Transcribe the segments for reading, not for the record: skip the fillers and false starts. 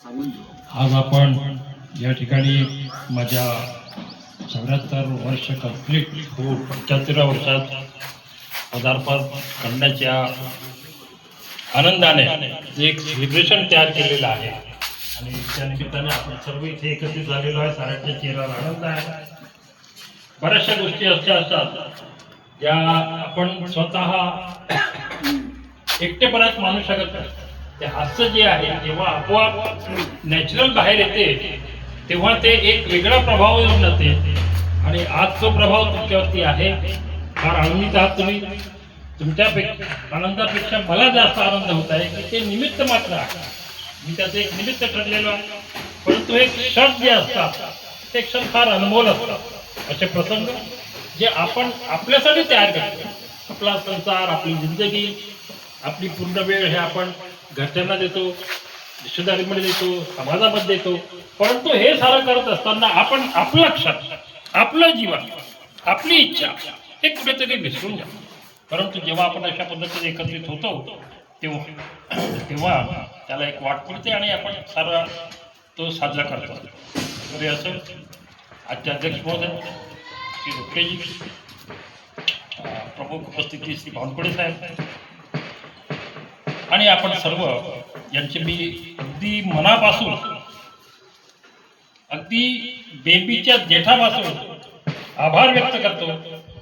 आज आपण या ठिकाणी माझ्या 74 वर्ष कंप्लीट होऊन 75 वर्षात पदार्पण करण्याच्या आनंदाने एक सेलिब्रेशन तयार केलेलं आहे आणि त्या निमित्ताने आपण सर्व इथे एकत्रित झालेलो आहे. साऱ्यांच्या चेहऱ्यावर आनंद आहे. बऱ्याचशा गोष्टी अशा असतात ज्या आपण स्वतः एकटेपणात मानू शकत नाही. ते हास्य जे आहे जेव्हा आपोआप नॅचरल बाहेर येते तेव्हा ते एक वेगळा प्रभाव येऊन जाते आणि आज जो प्रभाव तुमच्यावरती आहे फार आनंदित आहात तुम्ही. तुमच्या आनंदापेक्षा मला जास्त आनंद होत आहे की ते निमित्त मात्र आहे. मी त्याचं एक निमित्त ठरलेलो आहे, परंतु एक क्षण जे असतात ते क्षण फार अनमोल असतात. असे प्रसंग जे आपण आपल्यासाठी तयार करतो. आपला संसार, आपली जिंदगी, आपली पूर्ण वेळ हे आपण घरच्यांना देतो, रिश्तेदारीमध्ये देतो, समाजामध्ये देतो. परंतु हे सारं करत असताना आपण आपलं क्षण, आपलं जीवन, आपली इच्छा हे कुठेतरी विसरून जातो. परंतु जेव्हा आपण अशा पद्धतीने एकत्रित होतो तेव्हा त्याला एक वाट पडते आणि आपण सारा तो साजरा करतो. तर असं आजचे अध्यक्ष महोदय श्री रुपेजी, प्रमुख उपस्थिती श्री बावनकुळे साहेब आणि आपण सर्व यांचे मी अगदी मनापासून, अगदी बेबीच्या जेठापासून आभार व्यक्त करतो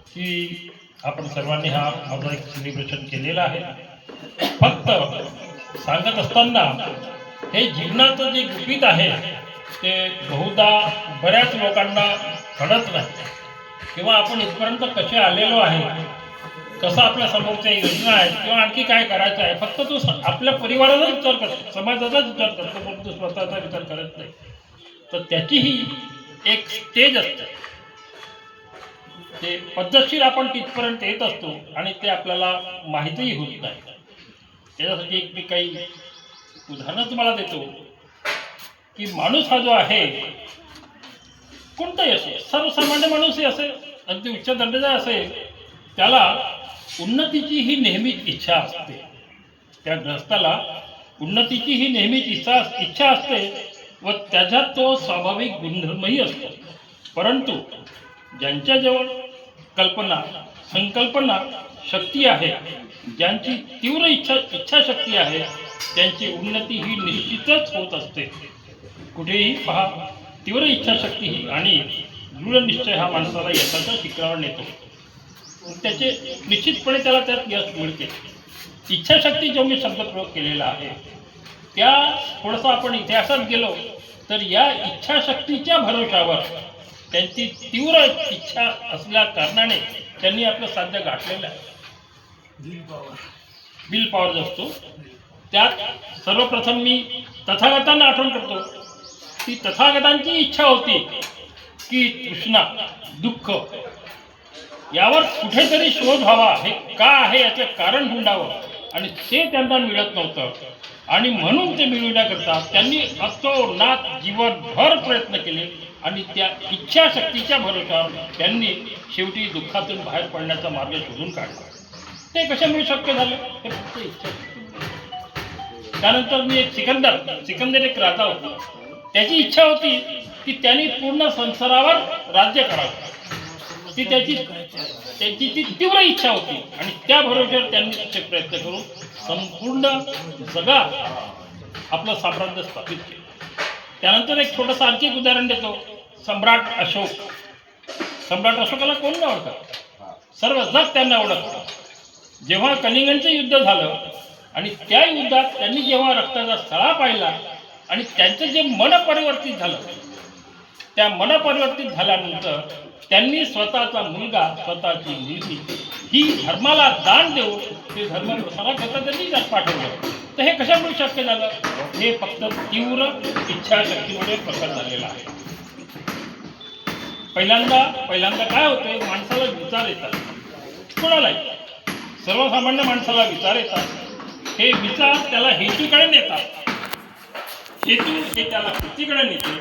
की आपण सर्वांनी हा माझा एक सेलिब्रेशन केलेला आहे. फक्त सांगत असताना हे जीवनाचं जे गुपित आहे ते बहुधा बऱ्याच लोकांना कळत नाही किंवा आपण इथपर्यंत कसे आलेलो आहे, कसं आपल्या समोरच्या योजना आहेत किंवा आणखी काय करायचं आहे. फक्त तो आपल्या परिवाराचा विचार करतो, समाजाचाच विचार करतो, पण तो स्वतःचा विचार करत नाही. तर त्याचीही एक स्टेज असते. ते पद्धतशीर आपण तिथपर्यंत येत असतो आणि ते आपल्याला माहितीही होत नाही. त्याच्यासाठी एक मी काही उदाहरणं तुम्हाला देतो की माणूस हा जो आहे कोणताही असेल, सर्वसामान्य माणूसही असेल, अगदी उच्च दर्जाचा असेल, त्याला उन्नतीची ही नेहमीच इच्छा असते. त्या ग्रस्ताला उन्नतीची ही नेहमीच इच्छा असते व त्याच्यात तो स्वाभाविक गुणधर्मही असतो. परंतु ज्यांच्याजवळ कल्पना, संकल्पना शक्ती आहे, ज्यांची तीव्र इच्छाशक्ती आहे, त्यांची उन्नती ही निश्चितच होत असते. कुठेही पहा, तीव्र इच्छाशक्ती ही आणि दृढ निश्चय हा माणसाला यशाच्या शिखरावर नेतो. त्याचे निश्चितपणे त्याला त्यात यश मिळते. इच्छाशक्ती जो मी शब्दप्रयोग केलेला आहे त्या थोडंसं आपण इतिहासात गेलो तर या इच्छाशक्तीच्या भरोशावर त्यांची तीव्र इच्छा असल्या कारणाने त्यांनी आपलं साध्य गाठलेलं आहे. विल पॉवर जो असतो त्यात सर्वप्रथम मी तथागतांना आठवण करतो की तथागतांची इच्छा होती की तृष्णा, दुःख यावर कुठेतरी शोध व्हावा, हे का आहे याचे कारण हुंडावं आणि ते त्यांना मिळत नव्हतं आणि म्हणून ते मिळवण्याकरता त्यांनी अतोनात जीवनभर प्रयत्न केले आणि त्या इच्छाशक्तीच्या भरोशावर त्यांनी शेवटी दुःखातून बाहेर पडण्याचा मार्ग शोधून काढला. ते कशामुळे शक्य झालं? हे फक्त इच्छाशक्ती. त्यानंतर मी एक सिकंदर एक राजा होता. त्याची इच्छा होती की त्यांनी पूर्ण संसारावर राज्य करावं. ती त्याची ती तीव्र इच्छा होती आणि त्या भरोश्यावर त्यांनी त्याचे प्रयत्न करून संपूर्ण जगात आपलं साम्राज्य स्थापित केलं. त्यानंतर एक छोटंसं आणखी एक उदाहरण देतो. सम्राट अशोकाला कोण न ओळखत? सर्व जग त्यांना ओळखतं. जेव्हा कलिंगचं युद्ध झालं आणि त्या युद्धात त्यांनी जेव्हा रक्ताचा सळा पाहिला आणि त्यांचं जे मन परिवर्तित झालं, त्या मन परिवर्तित झाल्यानंतर त्यांनी स्वतःचा मुलगा, स्वतःची मुलगी ही धर्माला दान देऊन ते धर्म प्रसाराकरता त्यांनी जग पाठवलं. तर हे कशामुळे शक्य झालं? हे फक्त तीव्र इच्छाशक्तीमुळे प्रकट झालेलं आहे. पहिल्यांदा काय होते, माणसाला विचार येतात. कोणालाही, सर्वसामान्य माणसाला विचार येतात. हे विचार त्याला हेतूकडे नेतात. हेतू हे त्याला कृतीकडे नेते.